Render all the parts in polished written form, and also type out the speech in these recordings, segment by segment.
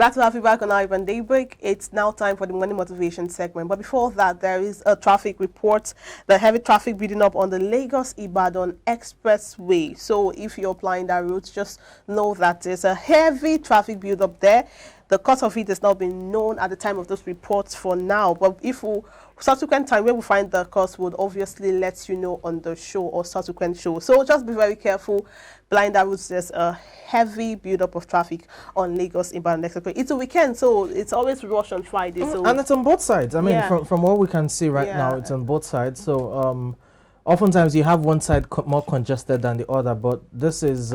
Glad to have you back on iBrand Daybreak. It's now time for the morning motivation segment. But before that, there is a traffic report. The heavy traffic building up on the Lagos-Ibadan Expressway. So if you're applying that route, just know that there's a heavy traffic build up there. The cause of it has not been known at the time of those reports for now. But if we subsequent time where we find the cause, would obviously let you know on the show or subsequent show. So just be very careful. Blind routes, there's a heavy build-up of traffic on Lagos-Ibadan Expressway. It's a weekend, so it's always rush on Friday. So and it's on both sides. I mean, from what we can see right now, it's on both sides. So oftentimes you have one side more congested than the other, but this is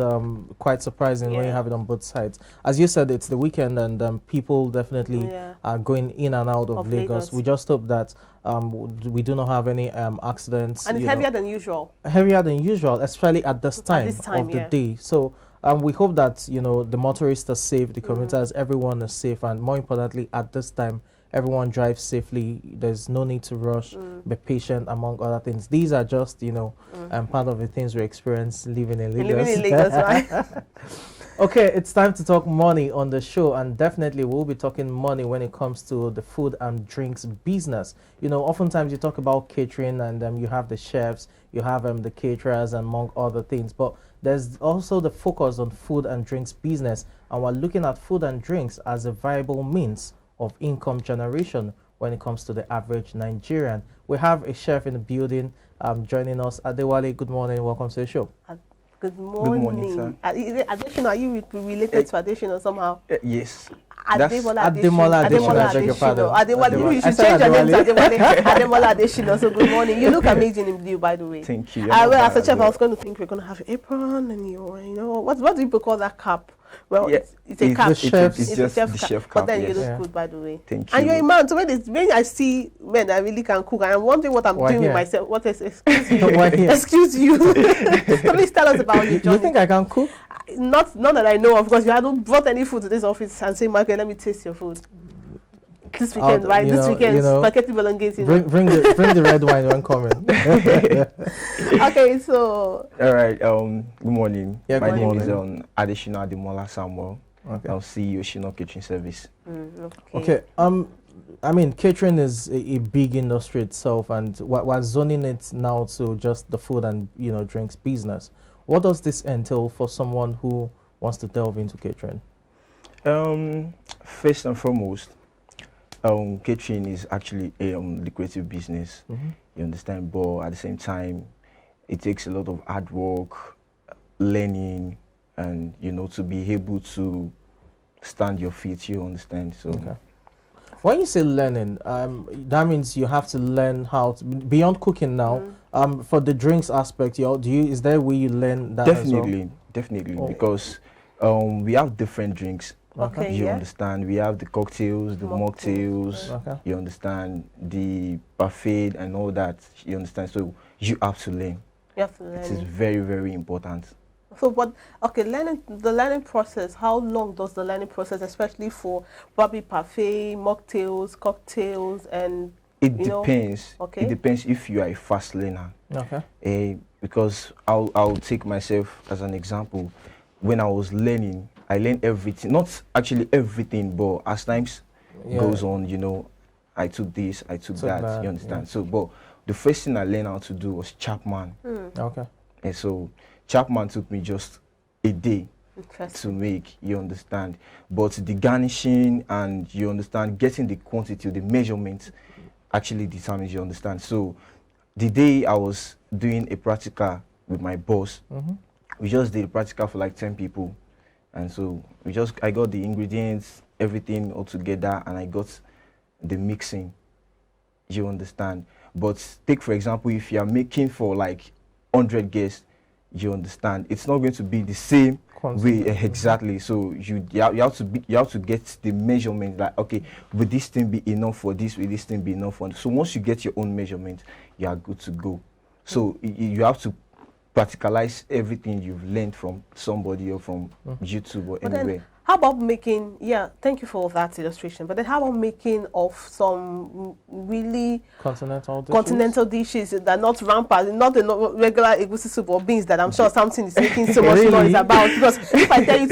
quite surprising when you have it on both sides. As you said, it's the weekend, and people definitely are going in and out of Lagos. We just hope that we do not have any accidents. And it's heavier than usual. Heavier than usual, especially at this time of the day. So we hope that the motorists are safe, the commuters, everyone is safe, and more importantly, at this time, everyone drives safely. There's no need to rush. Be patient, among other things. These are just part of the things we experience living in Lagos. Living in Lagos, right? Okay, it's time to talk money on the show, and definitely we'll be talking money when it comes to the food and drinks business. Oftentimes you talk about catering, and you have the chefs, you have the caterers, among other things, but there's also the focus on food and drinks business, and we're looking at food and drinks as a viable means of income generation when it comes to the average Nigerian. We have a chef in the building joining us. Adewale, good morning, welcome to the show. Good morning. Good morning, sir. Additional, are you related to additional somehow? Yes. Ademola Adeshino. You should change your name to Ademola Adeshino. So good morning. You look amazing in blue, by the way. Thank you. Well, as a chef, I was going to think we're going to have an apron and what do people call that cap? Well, it's a cap. It's just the chef cap. But then you look good, by the way. Thank you. And you're a man. So when I see men that really can cook, and I'm wondering what I'm doing with myself. What is excuse you? Excuse you. So please tell us about you, Johnny. You think I can cook? None that I know of, because you haven't brought any food to this office and say, Michael, let me taste your food. This weekend, right? This weekend, spaghetti bolognese. Bring the red wine when coming. Okay, so. All right. Good morning. Yeah, My name is Adeshino Ademola Samuel. Okay. I'm CEO Shino Kitchen Service. Okay. I mean, catering is a big industry itself, and we're zoning it now to just the food and drinks business. What does this entail for someone who wants to delve into catering? First and foremost, catering is actually a lucrative business. You understand, but at the same time, it takes a lot of hard work, learning, and to be able to stand your feet. You understand? So. Okay. When you say learning, that means you have to learn how to, beyond cooking now. For the drinks aspect, is there where you learn that? Definitely, because we have different drinks. Okay, you understand? We have the cocktails, the mocktails. Okay. You understand, the buffet and all that. You understand? So you have to learn. You have to learn. It is very, very important. So, the learning process, how long does the learning process, especially for probably buffet, mocktails, cocktails, and it depends. Okay. It depends if you are a fast learner. Okay. Because I'll take myself as an example. When I was learning, I learned everything. Not actually everything, but as times goes on, I took this, I took that. You understand? Yeah. So, but the first thing I learned how to do was Chapman. Okay. And so Chapman took me just a day to make, you understand. But the garnishing and, you understand, getting the quantity, the measurement actually determines, you understand. So the day I was doing a practical with my boss, we just did a practical for like 10 people. And so I got the ingredients, everything all together, and I got the mixing, you understand. But take, for example, if you are making for like 100 guests, you understand, it's not going to be the same way exactly. So you have to get the measurement, like, okay, will this thing be enough for this, will this thing be enough for this? So once you get your own measurement, you are good to go. So you have to practicalize everything you've learned from somebody or from YouTube or anywhere. How about making, thank you for that illustration, but then how about making of some really continental dishes that are not rampant, not the regular egusi soup or beans that I'm sure something is making so much noise about? Because if I tell you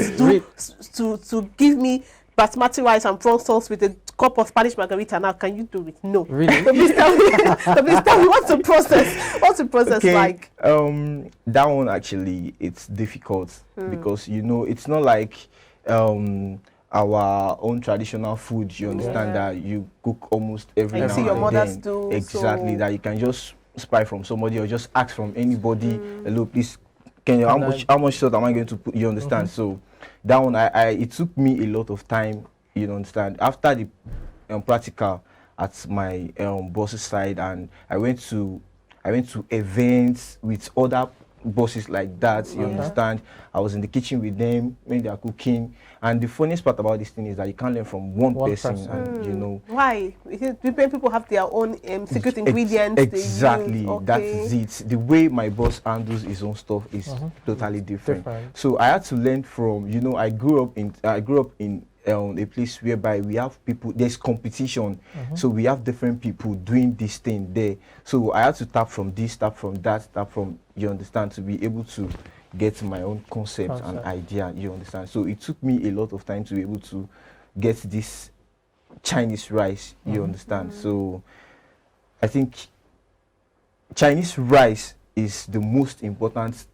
to give me basmati rice and prawn sauce with a cup of Spanish margarita now. Can you do it? No. Really? So please tell me, so please tell me what's the process? What's the process like? That one actually it's difficult because it's not like our own traditional food. You understand that you cook almost every And now you see your and mothers then. do. Exactly, so that you can just spy from somebody or just ask from anybody. Hello, please, can you how much salt am I going to put? You understand? So that one, it took me a lot of time. You understand? After the practical at my boss's side, and I went to events with other bosses like that. You understand? I was in the kitchen with them when they are cooking. And the funniest part about this thing is that you can't learn from one person. And why? Different people have their own secret ingredients. Exactly, they use. Okay. that is it. The way my boss handles his own stuff is totally different. So I had to learn from. I grew up in a place whereby we have people. There's competition, so we have different people doing this thing there. So I had to tap from this, tap from that, tap from. You understand, to be able to get my own concept and idea. You understand. So it took me a lot of time to be able to get this Chinese rice. You understand. So I think Chinese rice is the most important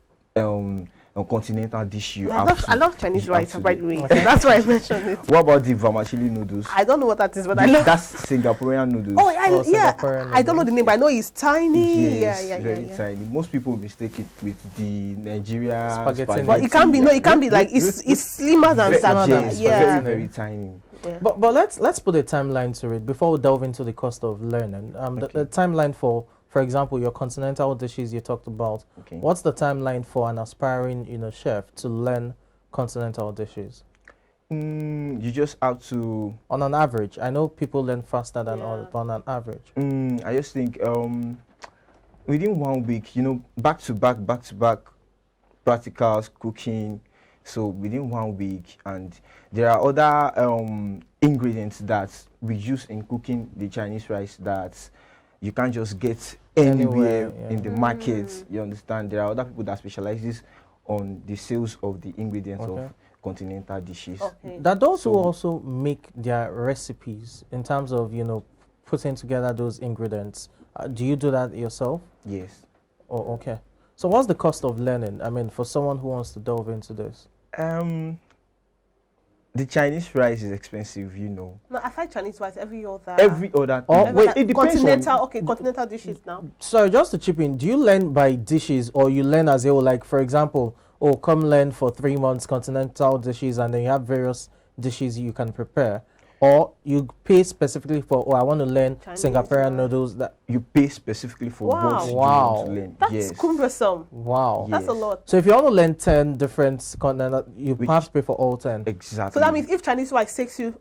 continental dish you have. I love Chinese rice, by the way. That's why I mentioned it. What about the vermicelli noodles? I don't know what that is, but I love. That's Singaporean noodles. I don't know the name, but I know it's tiny. Yes, very tiny. Most people mistake it with the Nigeria spaghetti. But it can't be. No, it can't be like it's slimmer than that. Very, very tiny. Yeah. But let's put a timeline to it before we delve into the cost of learning. The timeline for example, your continental dishes you talked about. What's the timeline for an aspiring chef to learn continental dishes? You just have to. On an average, I know people learn faster than others, but on an average. I just think within 1 week, back to back practicals, cooking. So within 1 week, and there are other ingredients that we use in cooking the Chinese rice that you can't just get anywhere in the market. You understand? There are other people that specializes on the sales of the ingredients of continental dishes. That those who also make their recipes in terms of putting together those ingredients. Do you do that yourself? Yes. Oh, okay. So what's the cost of learning? I mean, for someone who wants to delve into this. The Chinese rice is expensive, No, I find Chinese rice every other. Wait, it depends continental. Continental dishes now. So just to chip in, do you learn by dishes or you learn as like, for example, come learn for 3 months continental dishes and then you have various dishes you can prepare? Or you pay specifically for, I want to learn Chinese Singaporean noodles. That you pay specifically for what you want to learn. That's cumbersome. Wow. That's a lot. So if you want to learn 10 different continental, you have to pay for all 10. Exactly. So that means if Chinese rice takes you,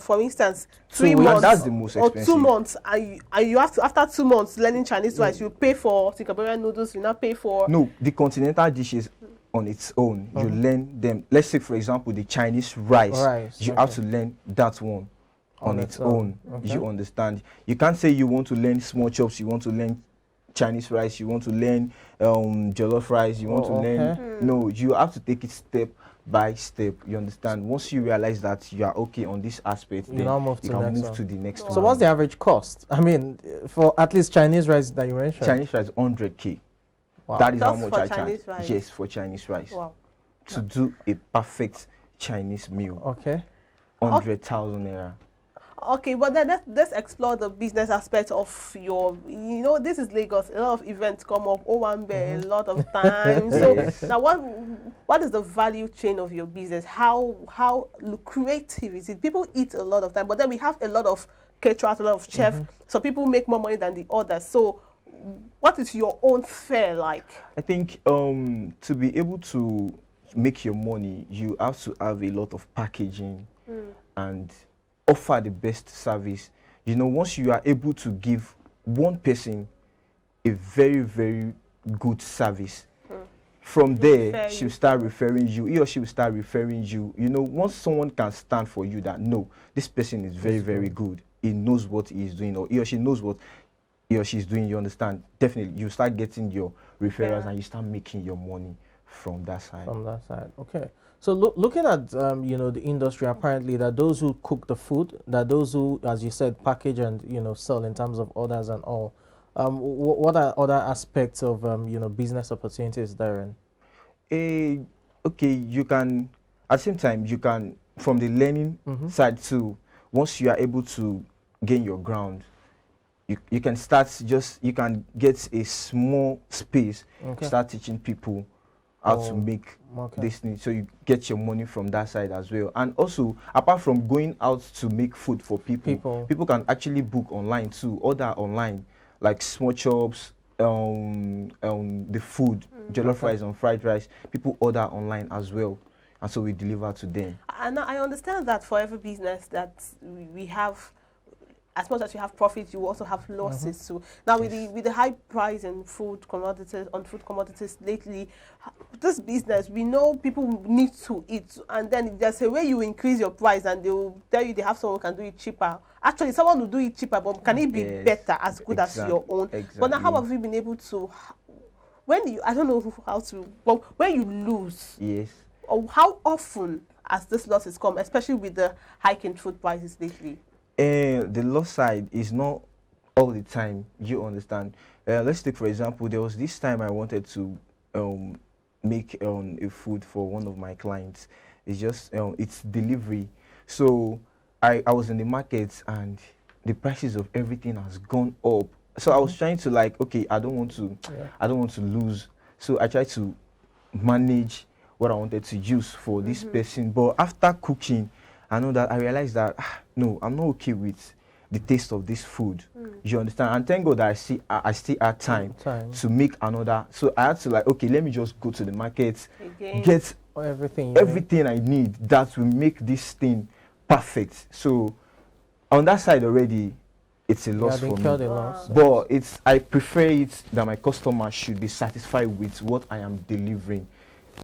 for instance, 3 months that's the most expensive. or 2 months, and you have to, after 2 months learning Chinese rice, you pay for Singaporean noodles, you not pay for... No, the continental dishes on its own, you learn them. Let's say, for example, the Chinese rice. You have to learn that one on its own. You understand? You can't say you want to learn small chops, you want to learn Chinese rice, you want to learn jollof rice, you want to learn... No, you have to take it step by step. You understand? Once you realize that you are okay on this aspect, then you can move to the next one. So what's the average cost? I mean, for at least Chinese rice that you mentioned? Chinese rice, 100K. Wow. That is Just how much I charge. Rice. Yes, for Chinese rice. Wow. To do a perfect Chinese meal. 100,000 naira. Okay, but then let's explore the business aspect of your, this is Lagos, a lot of events come up, Owambe, a lot of time. So now what is the value chain of your business? How lucrative is it? People eat a lot of time, but then we have a lot of caterers, a lot of chefs, so people make more money than the others. So what is your own fare like? I think to be able to make your money, you have to have a lot of packaging and offer the best service. Once you are able to give one person a very, very good service, from there she'll start referring you, he or she will start referring you. Once someone can stand for you that, no, this person is very, very good, he knows what he is doing, or he or she knows what he or she is doing, you understand, definitely you start getting your referrals and you start making your money from that side. Okay. So looking at you know, the industry, apparently that those who cook the food, that those who, as you said, package and, you know, sell in terms of orders and all. What are other aspects of you know, business opportunities therein? Eh, okay, you can at the same time you can from the learning side too. Once you are able to gain your ground, you can start just you can get a small space, Okay. start teaching people how to Oh, make okay. this thing, so you get your money from that side as well. And also, apart from going out to make food for people can actually book online too, order online, like small chops, the food, jollof Okay. rice and fried rice. People order online as well, and so we deliver to them. And I understand that for every business that we have, as much as you have profits, you also have losses too. Now with the high price in food commodities lately, this business, we know people need to eat, and then there's a way you increase your price and they will tell you they have someone who can do it cheaper. Actually, someone will do it cheaper, but can it be Yes, better, as good as your own? But now, how exactly. have you been able to, when you, I don't know how to, but when you lose, Yes. or how often has this losses come, especially with the hike in food prices lately? The loss side is not all the time. You understand? Let's take for example, there was this time I wanted to make a food for one of my clients. It's just it's delivery. So I was in the market and the prices of everything has gone up. So I was trying to like, okay, I don't want to lose. So I tried to manage what I wanted to use for this person. But after cooking, I know that I realized that no, I'm not okay with the taste of this food. You understand? And thank God that I still had time to make another. So I had to like, okay, let me just go to the market, Again. get Or everything. You everything I need that will make this thing perfect. So on that side already, it's a mean? loss You for have incurred me. a loss. But I prefer it that my customer should be satisfied with what I am delivering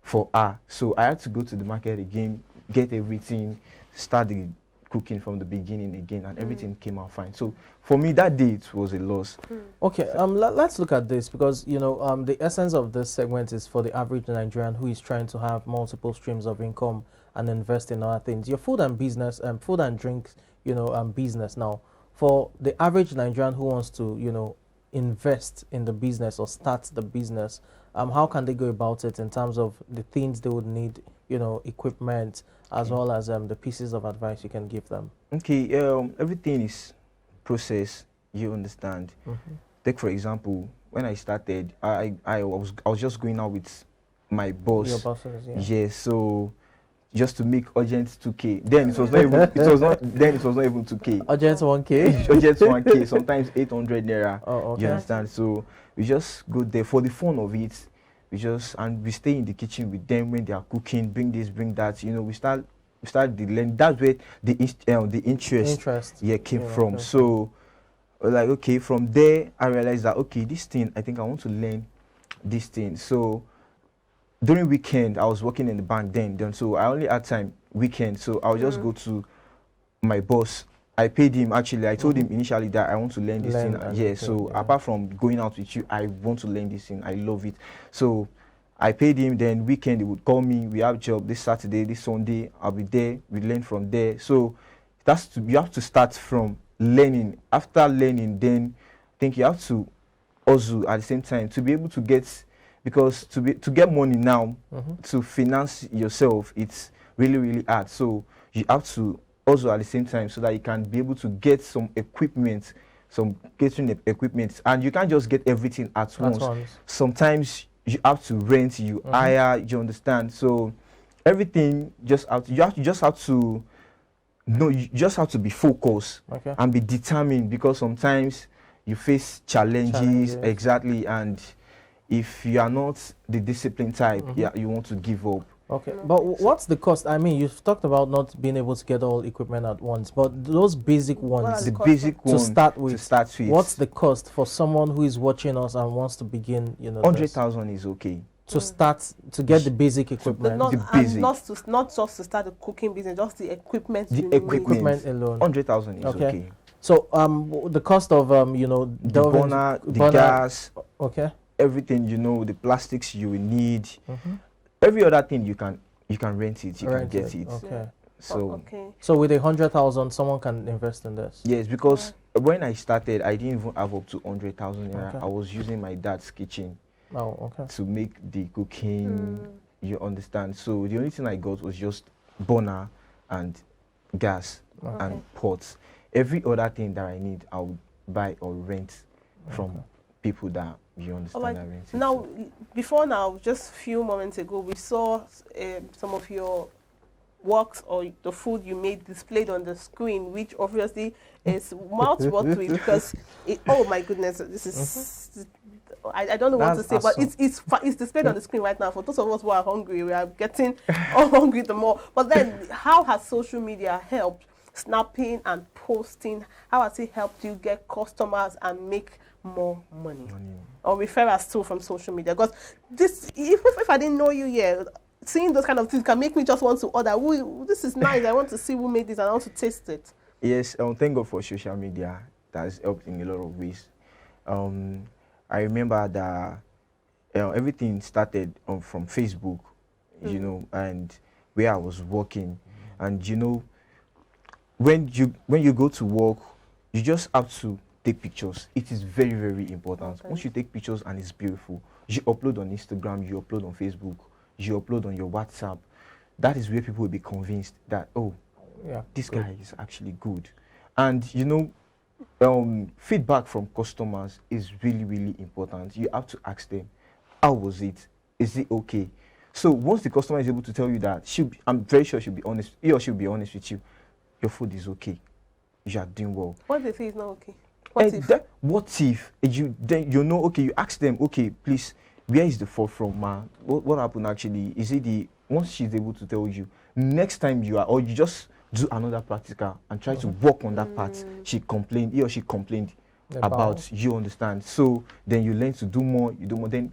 for her. So I had to go to the market again, get everything, start the cooking from the beginning again, and everything came out fine. So for me, that day it was a loss. Okay, let's look at this, because you know, the essence of this segment is for the average Nigerian who is trying to have multiple streams of income and invest in other things. Your food and business, food and drinks, you know, business now. For the average Nigerian who wants to, you know, invest in the business or start the business, how can they go about it in terms of the things they would need, you know, equipment, as well as the pieces of advice you can give them? Okay, everything is process. You understand? Take for example, when I started, I was just going out with my boss. Your bosses, yeah. Yes, so just to make urgent 2K. Then it was not even it was not even 2K. Urgent 1K. Urgent 1K, sometimes 800 naira. Oh, okay. You understand? So we just go there for the fun of it. We stay in the kitchen with them when they are cooking, bring this, bring that. You know, we start the learn. That's where the interest came Yeah, from. okay. So like, okay, from there I realized that okay, this thing, I think I want to learn this thing. So during weekend I was working in the bank then, so I only had time weekend. So I'll just go to my boss. I paid him actually. I told him initially that I want to learn this thing. Yeah, so apart from going out with you, I want to learn this thing. I love it. So I paid him, then weekend he would call me. We have job this Saturday, this Sunday. I'll be there. We learn from there. So you have to start from learning. After learning, then I think you have to also at the same time to be able to get, because to get money now to finance yourself, it's really hard. So you have to also at the same time, so that you can be able to get some equipment, some catering equipment, and you can't just get everything at once. Sometimes you have to rent, you hire, you understand? So everything just you just have to know, you just have to be focused and be determined, because sometimes you face challenges. Exactly. And if you are not the disciplined type, you want to give up. Okay, but what's the cost? I mean, you've talked about not being able to get all equipment at once, but those basic ones, the basic one to start with, what's the cost for someone who is watching us and wants to begin, you know? 100,000 is okay to start, to get the basic equipment. Not, the basic. Not just to start the cooking business, just the equipment. The equipment alone. 100,000 is okay. So the cost of you know, the burner, the gas, okay, everything, you know, the plastics you will need, every other thing you can You can rent it, you Rent can get it. Okay. Yeah. So Okay. So with 100,000, someone can invest in this. yes, because when I started, I didn't even have up to 100,000 naira. Okay. I was using my dad's kitchen Oh, okay. to make the cooking. You understand? So the only thing I got was just burner and gas and pots. Every other thing that I need, I would buy or rent from people that you understand. Alright. That rent it. Now, before now, just a few moments ago, we saw some of your works or the food you made displayed on the screen, which obviously is mouth-watering because, oh my goodness, this is, I don't know what to say, but it's displayed on the screen right now. For those of us who are hungry, we are getting all hungry the more. But then, how has social media helped? Snapping and posting, how has it helped you get customers and make more money? Or referrals too from social media? Because this, if I didn't know you yet, seeing those kind of things can make me just want to order. Ooh, this is nice. I want to see who made this and I want to taste it. Yes, thank God for social media. That has helped in a lot of ways. I remember that everything started from Facebook, you know, and where I was working. And, you know, when you go to work, you just have to take pictures. It is very, very important. Once you take pictures and it's beautiful, you upload on Instagram, you upload on Facebook, you upload on your WhatsApp. That is where people will be convinced that, oh, yeah, this guy is actually good. And, you know, feedback from customers is really, really important. You have to ask them, how was it? Is it okay? So once the customer is able to tell you that, I'm very sure she'll be honest, he or she'll be honest with you, your food is okay, you are doing well. What they say is not okay? What if you know, okay, you ask them, okay, please, where is the fault from, ma? What happened actually? Is it once she's able to tell you, next time or you just do another practical and try to work on that part he or she complained about, you understand? So then you learn to do more, you do more. Then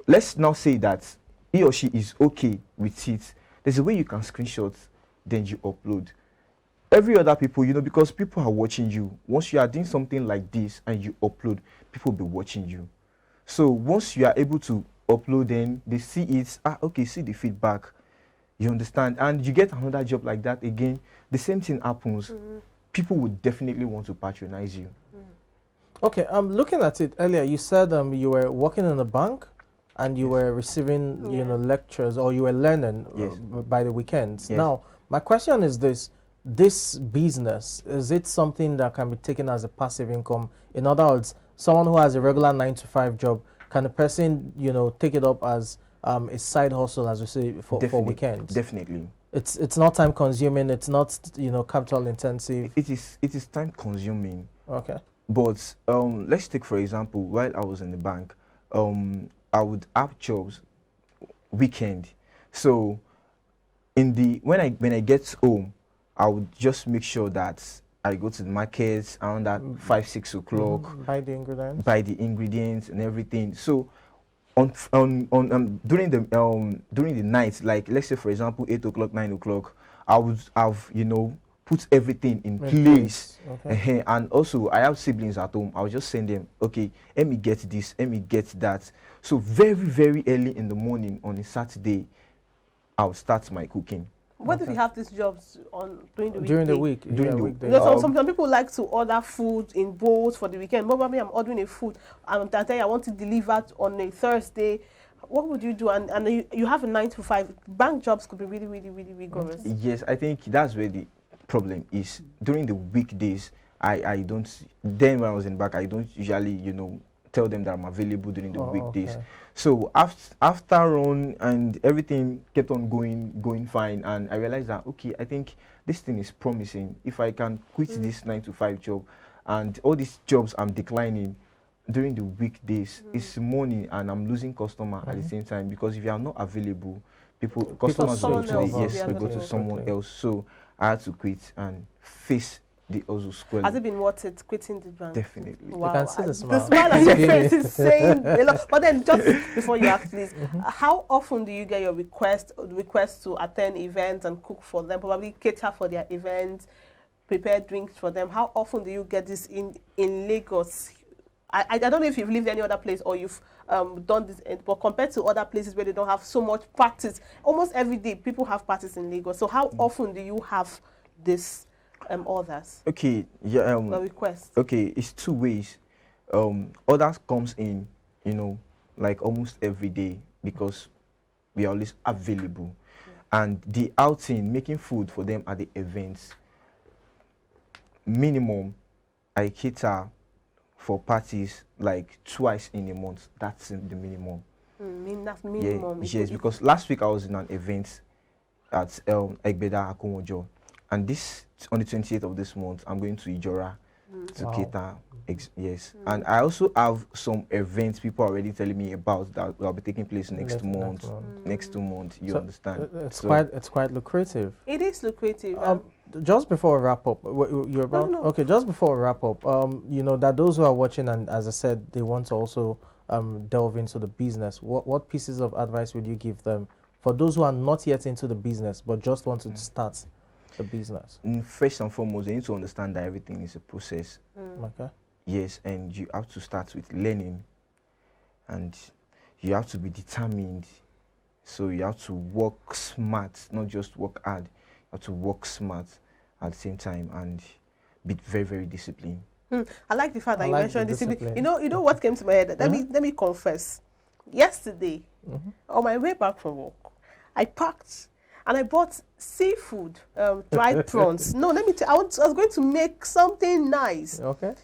let's now say that he or she is okay with it. There's a way you can screenshot, then you upload. Every other people, you know, because people are watching you. Once you are doing something like this and you upload, people will be watching you. So once you are able to upload, then they see it, okay, see the feedback, you understand? And you get another job like that again, the same thing happens. People would definitely want to patronize you. Okay, looking at it earlier, you said you were working in a bank and you were receiving, you know, lectures, or you were learning by the weekends. Now, my question is this business, is it something that can be taken as a passive income? In other words, someone who has a regular 9-to-5 job, can a person, you know, take it up as a side hustle, as we say, for weekends? Definitely. It's not time consuming. It's not, you know, capital intensive. It is time consuming. Okay. But let's take, for example, while I was in the bank, I would have jobs weekend. So when I get home, I would just make sure that I go to the markets around that 5-6 o'clock. Buy the ingredients. Buy the ingredients and everything. So during the night, like let's say for example 8 o'clock, 9 o'clock, I would have, you know, put everything in place. Okay. And also I have siblings at home. I'll just send them, okay, let me get this, let me get that. So very, very early in the morning on a Saturday, I'll start my cooking. What if you have these jobs during the week? During the week. During the week. You know, some people like to order food in bowls for the weekend. Probably I'm ordering a food and I tell you I want it delivered on a Thursday. What would you do? And you have a 9-to-5. Bank jobs could be really, really, really rigorous. Yes, I think that's where the problem is. During the weekdays, I don't. Then when I was in back, I don't usually, you know, tell them that I'm available during the weekdays. Okay. So after on and everything kept on going fine, and I realized that, okay, I think this thing is promising. If I can quit this 9-to-5 job and all these jobs I'm declining during the weekdays, it's money and I'm losing customer at the same time, because if you are not available, customers go to someone else. So I had to quit and face the Ozu Square. Has it been worth it, quitting the brand? Definitely. Wow. You can see the smile. The smile on your face is saying a lot. But then, just before you ask, please, how often do you get your requests to attend events and cook for them, probably cater for their events, prepare drinks for them? How often do you get this in Lagos? I don't know if you've lived any other place or you've done this, but compared to other places where they don't have so much practice, almost every day people have practice in Lagos. So how often do you have this orders? Okay, yeah. Request. Okay, it's two ways. Orders comes in, like almost every day because we are always available, and the outing, making food for them at the events. Minimum, I cater for parties like twice in a month. That's the minimum. That's minimum. Yeah, yes, because last week I was in an event at Egbeda Akomojo, and this on the 28th of this month I'm going to Ijora to cater. Yes, and I also have some events people are already telling me about that will be taking place next month. Next 2 months, you understand? It's quite lucrative. It is lucrative. Just before we wrap up, you're about okay. Just before we wrap up, that those who are watching and as I said, they want to also delve into the business. What pieces of advice would you give them for those who are not yet into the business but just want to start the business? First and foremost, they need to understand that everything is a process. Okay. Yes, and you have to start with learning, and you have to be determined. So you have to work smart, not just work hard. You have to work smart at the same time and be very, very disciplined. I like the fact that you mentioned discipline. You know what came to my head? Let me confess. Yesterday, on my way back from work, I packed and I bought seafood, dried prawns. No, let me tell you, I was going to make something nice. Okay.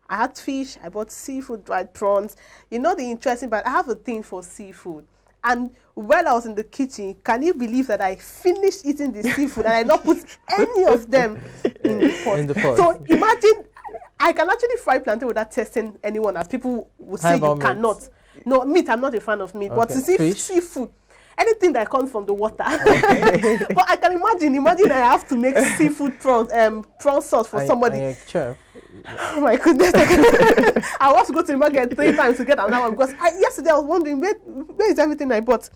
I had fish, I bought seafood, dried prawns. The interesting part, I have a thing for seafood. And while I was in the kitchen, can you believe that I finished eating the seafood and I not put any of them in the pot? So imagine, I can actually fry plantain without testing anyone, as people would say you cannot. No, meat, I'm not a fan of meat, but to see seafood, anything that comes from the water. But I can imagine I have to make seafood prawn sauce for somebody. Oh my goodness. I was to go to the market 3 times to get another one because yesterday I was wondering where is everything I bought.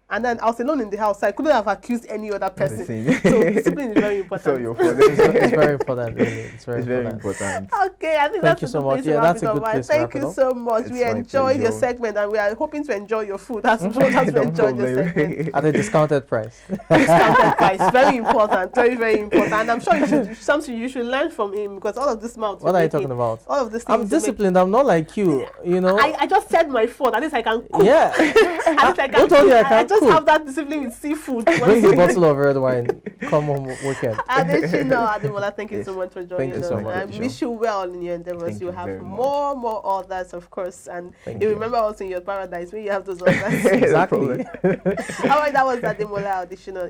And then I was alone in the house, so I couldn't have accused any other person. So discipline is very important. So it's very important, really. It's very important. Okay, I think Thank you so much. Yeah, that's a good place. Thank you so much. We enjoyed your segment and we are hoping to enjoy your food as much as we enjoyed your segment. At a discounted price. Discounted price. Very important. Very, very important. And I'm sure something you should learn from him because all of this mouth. What are you talking about? All of this things. I'm disciplined. I'm not like you, I just said my fault. At least I can cook. Yeah. At least I can Don't tell me I can't just have that discipline with seafood. Bring a bottle of red wine. Come home weekend. Ademola, thank you so much for joining us. So much. I wish you well in your endeavors. You have more orders, of course, and you remember also in your paradise when you have those orders. Exactly. All right, that was Ademola Additional.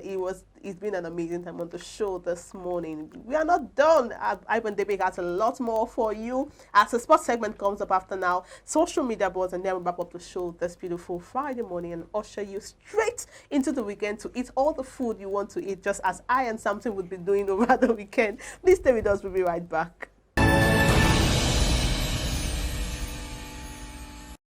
It's been an amazing time on the show this morning. We are not done. iBrandTV has a lot more for you as the sports segment comes up after now. Social media boards, and then we'll wrap up the show this beautiful Friday morning and usher you straight into the weekend to eat all the food you want to eat, just as I and Samson would be doing over the weekend. Please stay with us. We'll be right back.